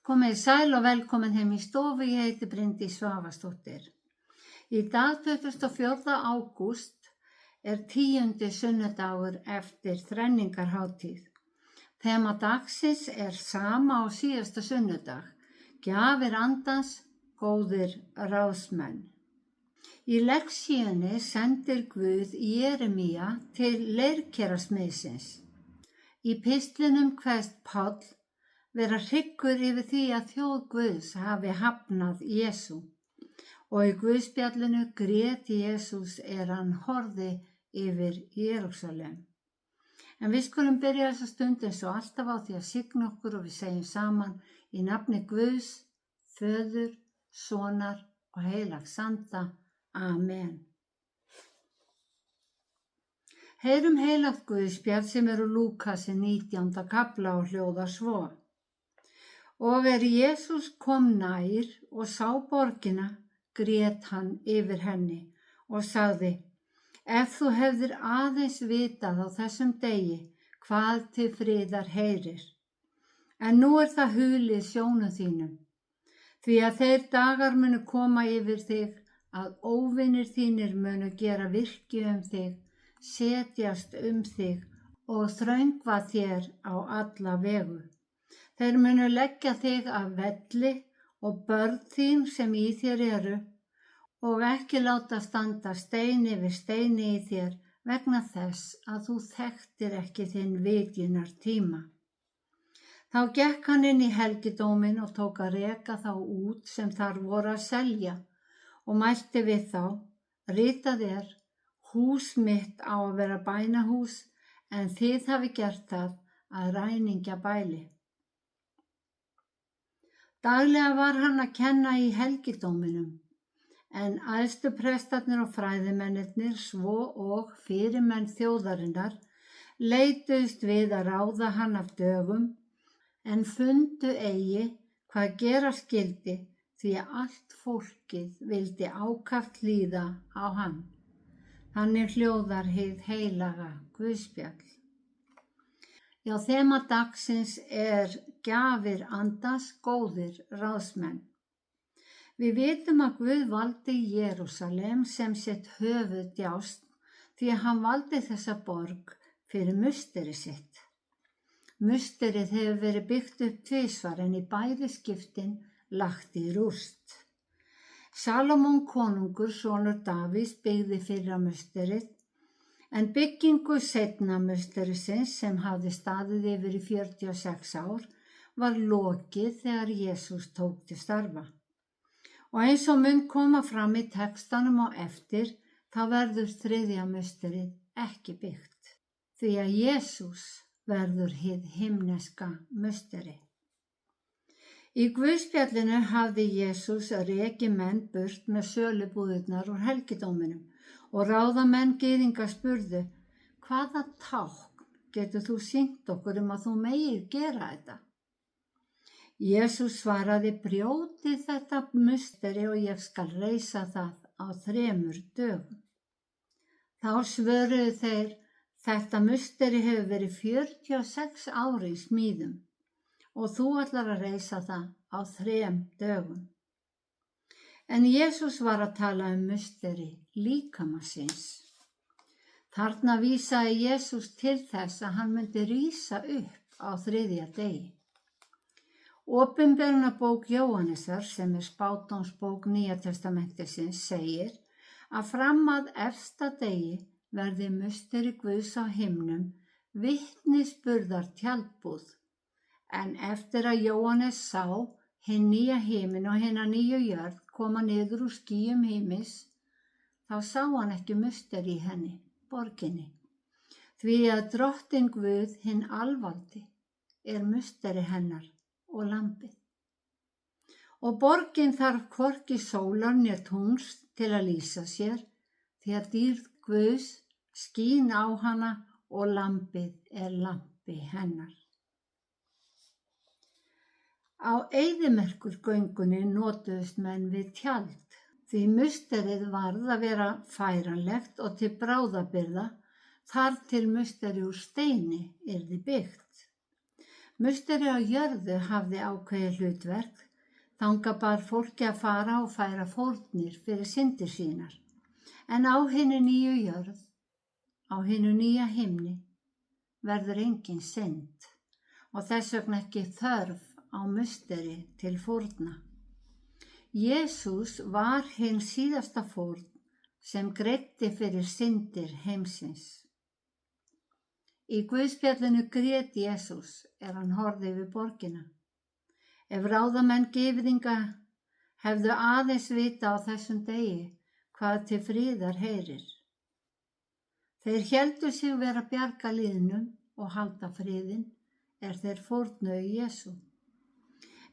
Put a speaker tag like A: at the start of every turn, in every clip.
A: Komið sæl og velkomin heim í stofu, ég heiti Bryndís Svavarsdóttir. Í dag 24. ágúst er 10. sunnudagur eftir þrenningarhátíð. Þema dagsins er sama á síðasta sunnudag, gjafir andans, góðir ráðsmenn. Í lexíunni sendir Guð Jeremía til leirkerasmiðsins. Í pistlinum kveðst Páll vera hryggur yfir því að þjóð Guðs hafi hafnað Jesú og í Guðspjallinu grét Jesús hann horfði yfir Jerúsalem. En við skulum byrja þessa stund eins og alltaf á því að signa okkur og við segjum saman í nafni Guðs, Föður, Sonar og Heilags Anda. Amen. Heyrum heilagt Guðspjall sem úr Lúkasi 19. kafla og hljóðar svo. Og Jesús kom nær og sá borgina, grét hann yfir henni og sagði, ef þú hefðir aðeins vitað á þessum degi hvað til friðar heyrir. En nú það hulið sjónum þínum, því að þeir dagar munu koma yfir þig að óvinir þínir munu gera virki þig, setjast þig og þröngva þér á alla vegu. Þeir munu leggja þig af velli og börn þín sem í þér eru og ekki láta standa steini við steini í þér vegna þess að þú þekktir ekki þinn vitjunar tíma. Þá gekk hann inn í helgidóminn og tók að reka þá út sem þar voru að selja og mælti við þá, ritað hús mitt á að vera bænahús en þið hafi gert það að ræningja bæli. Daglega var hann að kenna í helgidóminum, en æðstu prestarnir og fræðimennirnir svo og fyrirmenn þjóðarinnar leituðust við að ráða hann af dögum, en fundu eigi hvað gera skyldi því að allt fólkið vildi ákaft hlýða á hann. Þannig hljóðar hið heilaga Guðspjall. Já, þema dagsins gjafir andans, góðir ráðsmenn. Við vitum að Guð valdi Jerúsalem sem sitt höfuðdjást því að hann valdi þessa borg fyrir musteri sitt. Musterið hefur verið byggt upp tvisvar en í bæði skiptin lagt í rúst. Salómon konungur, sonur Davíðs, byggði fyrra musterið, en byggingu seinna musterisins sem hafði staðið yfir í 46 ár var lokið þegar Jesús tók til starfa. Og eins og mun koma fram í textanum á eftir, þá verður þriðja musterið ekki byggt, því að Jesús verður hið himneska musteri. Í Guðspjallinu hafði Jesús rekið menn burt með sölubúðirnar úr helgidóminum og ráðamenn gyðinga spurðu, hvaða tákn getur þú sýnt okkur að þú megir gera þetta? Jesús svaraði, brjótið þetta musteri og ég skal reisa það á 3 dögum. Þá svöruðu þeir, þetta musteri hefur verið 46 ári í smíðum og þú ætlar að reisa það á 3 dögum. En Jesús var að tala musteri líkama síns. Þarna vísaði Jesús til þess að hann myndi rísa upp á 3. degi. Opinberunarbók Jóhannesar, sem spádómsbók Nýja testamentisins, segir að fram að efsta degi verði musteri Guðs á himnum vitnisburðar tjaldbúð. En eftir að Jóhannes sá hinn nýja himinn og hina nýju jörð koma niður úr skýjum himins, þá sá hann ekki musteri í henni, borginni, því að Drottinn Guð hinn alvaldi musteri hennar og lambið. Og borgin þarf hvorki sólar né tungls til að lýsa sér, því að dýrð Guðs skín á hana og lambið lampi hennar. Á eyðimerkurgöngunni notuðust menn við tjald, því musterið varð að vera færanlegt og til bráðabirgða þar til musteri úr steini yrði byggt. Musteri á jörðu hafði ákveðið hlutverk, þangað bar fólki að fara og færa fórnir fyrir syndir sínar. En á hinni nýju jörð, á hinni nýja himni, verður engin synd og þess vegna ekki þörf á musteri til fórna. Jesús var hinn síðasta fórn sem greiddi fyrir syndir heimsins. Í Guðspjallinu grét Jesús hann horfði yfir borgina. Ef ráðamenn gyðinga hefðu aðeins vita á þessum degi hvað til friðar heyrir. Þeir héldu sig vera að bjarga liðnum og halda friðinn þeir fórnuðu Jesú.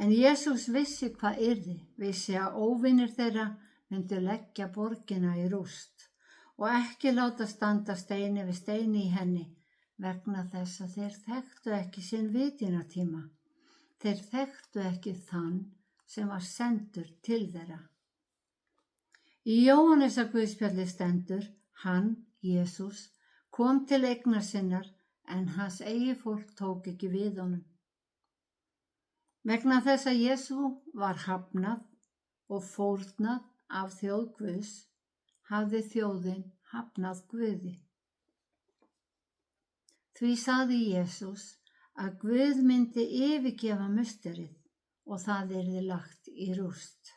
A: En Jesús vissi hvað yrði, vissi að óvinir þeirra myndu leggja borgina í rúst og ekki láta standa steini við steini í henni vegna þess að þeir þekktu ekki sinn vitjunartíma. Þeir þekktu ekki þann sem var sendur til þeirra. Í Jóhannesarguðspjalli stendur, hann, Jesús, kom til eignar sinnar en hans eigi fólk tók ekki við honum. Vegna þess að Jesú var hafnað og fórnað af þjóð Guðs, hafði þjóðin hafnað Guði. Því sagði Jesús að Guð myndi yfirgefa musterið og það yrði lagt í rúst.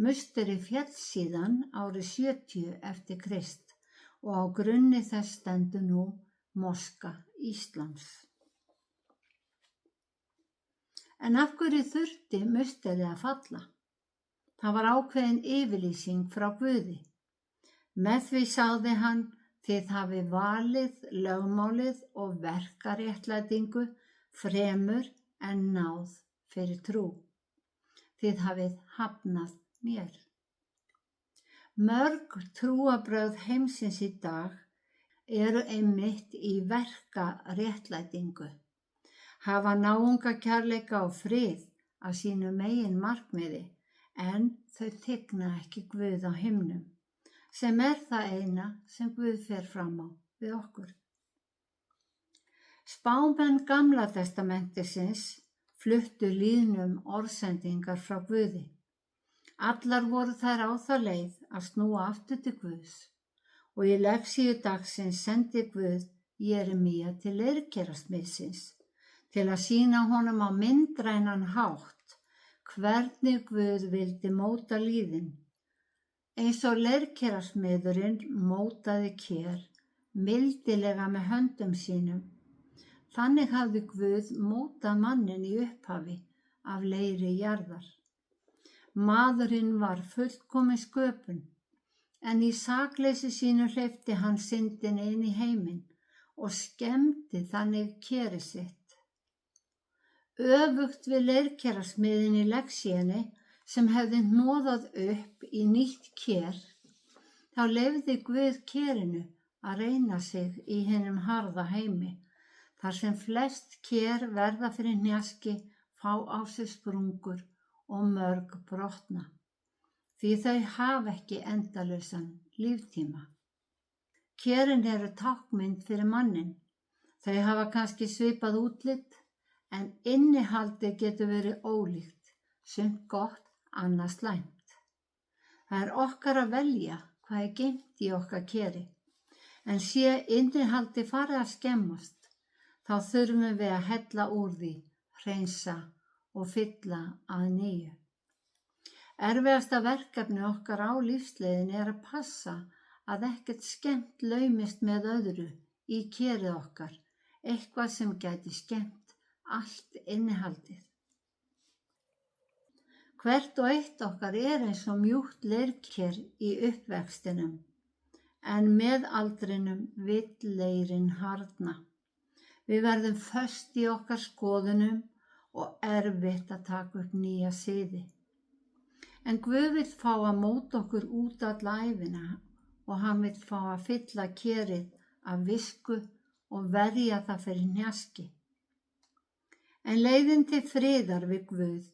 A: Musterið féll síðan árið 70 eftir Krist og á grunni þess stendur nú Moska Íslams. En af hverju þurfti musterið að falla? Það var ákveðin yfirlýsing frá Guði. Með því sagði hann, þið hafið valið lögmálið og verkaréttlætingu fremur en náð fyrir trú. Þið hafið hafnað mér. Mörg trúarbrögð heimsins í dag eru einmitt í verkaréttlætingu. Hafa náungakærleika og frið að sínu megin markmiði en þau tigna ekki Guð á himnum, sem það eina sem Guð fer fram á við okkur. Spámenn Gamla testamentisins fluttu lýðnum orðsendingar frá Guði. Allar voru þær á þá leið að snúa aftur til Guðs og í lexíu dagsins sendi Guð Jeremía til leirkerasmiðsins til að sýna honum á myndrænan hátt hvernig Guð vildi móta lýðin. Eins og leirkerasmiðurinn mótaði ker mildilega með höndum sínum, þannig hafði Guð mótað manninn í upphafi af leiri jarðar. Maðurinn var fullkomin sköpun, en í sakleysi sínu hleypti hann syndin inn í heiminn og skemmdi þannig kerið sitt. Öfugt við leirkerasmiðinn í lexíunni sem hefði hnoðað upp í nýtt ker, þá leyfði Guð kerinu að reyna sig í hinum harða heimi, þar sem flest ker verða fyrir hnjaski, fá á sig sprungur og mörg brotna, því þau hafa ekki endalausan líftíma. Kerin eru táknmynd fyrir mannin. Þau hafa kannski svipað útlit, en innihaldið getur verið ólíkt, sumt gott, annað slæmt. Það er okkar að velja hvað geymt í okkar keri, en sé innihaldið farið að skemmast, þá þurfum við að hella úr því, hreinsa og fylla að nýju. Erfiðasta verkefni okkar á lífsleiðinni að passa að ekkert skemmt laumist með öðru í kerið okkar, eitthvað sem gæti skemmt allt innihaldið. Hvert og eitt okkar eins og mjúkt leirker í uppvextinum, en með aldrinum vill leirinn harðna. Við verðum föst í okkar skoðunum og erfitt að taka upp nýja siði. En Guð vill fá að móta okkur út alla ævina og hann vill fá að fylla kerið af visku og verja það fyrir hnjaski. En leiðin til friðar við Guð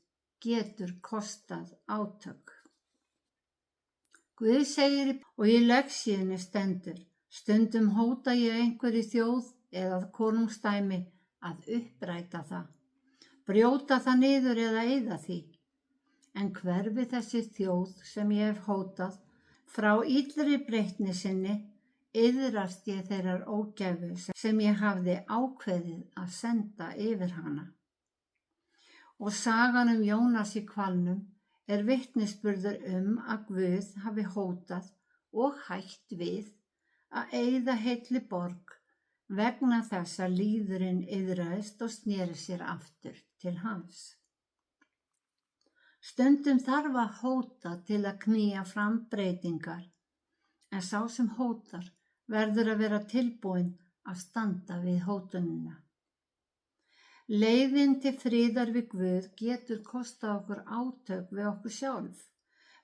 A: getur kostað átök. Guð segir og í lexíunni stendur, stundum hóta ég einhverri þjóð eða konungstæmi að uppræta það, brjóta það niður eða eyða því. En hverfi þessi þjóð sem ég hef hótað frá illri breytni sinni, iðrast ég þeirrar ógæfu sem ég hafði ákveðið að senda yfir hana. Og sagan Jónas í hvalnum er vitnisburður að Guð hafi hótað og hætt við að eyða heilli borg vegna þess að lýðurinn iðraðist og sneri sér aftur til hans. Stundum þarf að hóta til að knýja fram breytingar, en sá sem hótar verður að vera tilbúinn að standa við hótunina. Leiðin til friðar við Guð getur kostað okkur átök við okkur sjálf.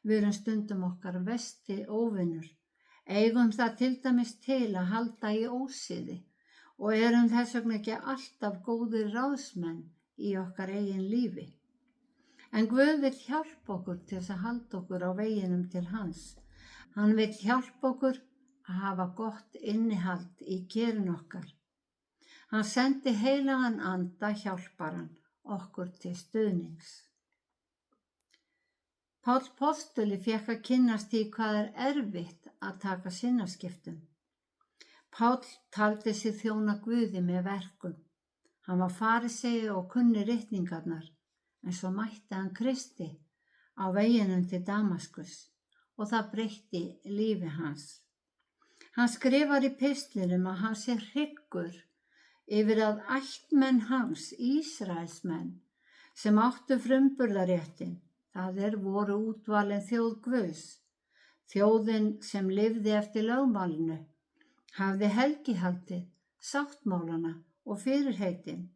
A: Við erum stundum okkar versti óvinur, eigum það til dæmis til að halda í ósiði og erum þess vegna ekki alltaf góðir ráðsmenn í okkar eigin lífi. En Guð vill hjálpa okkur til þess að halda okkur á veginum til hans. Hann vill hjálpa okkur að hafa gott innihald í kerin okkar. Hann sendi heilagan anda hjálparan okkur til stuðnings. Páll postuli fékk að kynnast því hvað er erfitt að taka sinnaskiptum. Páll taldi sig þjóna Guði með verkum. Hann var farisei og kunni ritningarnar, en svo mætti hann Kristi á veginum til Damaskus og það breytti lífi hans. Hann skrifar í pistlinum að hann sé hryggur yfir að ættmenn hans, Ísraelsmenn, sem áttu frumburðaréttinn, það voru útvalin þjóð Guðs, þjóðin sem lifði eftir lögmálinu, hafði helgihaldið, sáttmálana og fyrirheitin,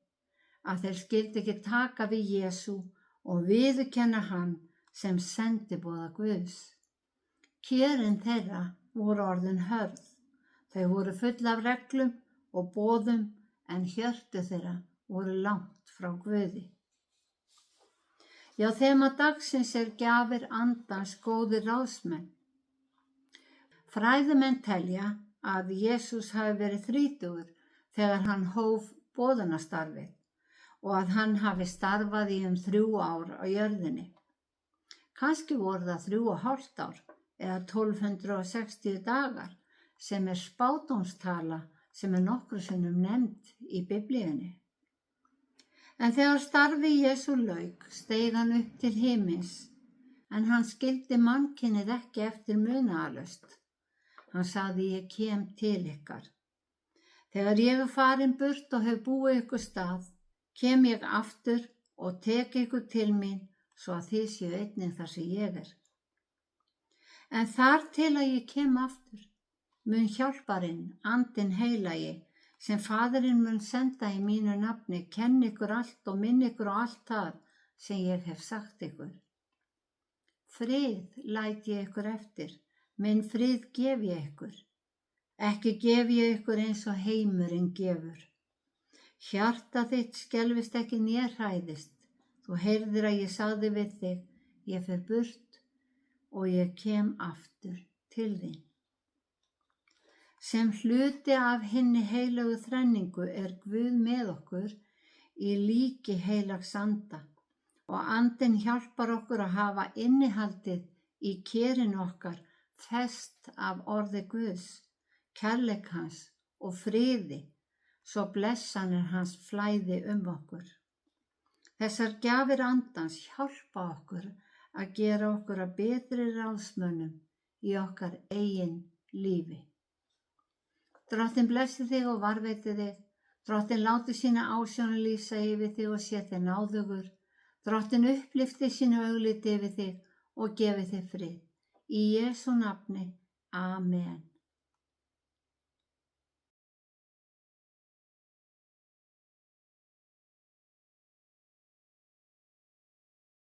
A: að þeir skyldi ekki taka við Jesú og viðurkenna hann sem sendiboða Guðs. Kjörin þeirra voru orðin hörð, þau voru full af reglum og boðum, en hjörtu þeirra voru langt frá Guði. Já, þema dagsins er gjafir andans góðir ráðsmenn. Fræðimenn telja að Jesús hafi verið 30 þegar hann hóf boðunastarfið og að hann hafi starfað í 3 ár á jörðinni. Kannski voru það 3,5 ár eða 1260 dagar sem er spádómstala sem er nokkru sinnum nefnd í Biblíunni. En þegar starfi Jesú lauk steig hann upp til himins, en hann skildi mannkynið ekki eftir munaðarlaust. Hann sagði: ég kem til ykkar. Þegar ég er farin burt og hef búið ykkur stað, kem ég aftur og tek ykkur til mín svo að þið séu einnig þar sem ég er. En þar til að ég kem aftur, mun hjálparinn, andinn heilagi, sem Faðirinn mun senda í mínu nafni, kenni ykkur allt og minni ykkur á allt það sem ég hef sagt ykkur. Frið læt ég ykkur eftir, minn frið gef ég ykkur. Ekki gef ég ykkur eins og heimurinn gefur. Hjarta þitt skelfist ekki né hræðist. Þú heyrðir að ég sagði við þig: ég fer burt og ég kem aftur til þín. Sem hluti af hinni heilögu þrenningu er Guð með okkur í líki heilags anda og andinn hjálpar okkur að hafa innihaldið í kerin okkar fest af orði Guðs, kærleik hans og friði, svo blessanir hans flæði okkur. Þessar gjafir andans hjálpa okkur að gera okkur að betri ráðsmönnum í okkar eigin lífi. Drottinn blessi þig og varveiti þig. Drottinn láti sína ásjón lýsa yfir þig og sé þig náðugur. Drottinn upplyfti sínu augliti yfir þig og gefi þig frið. Í Jesú nafni. Amen.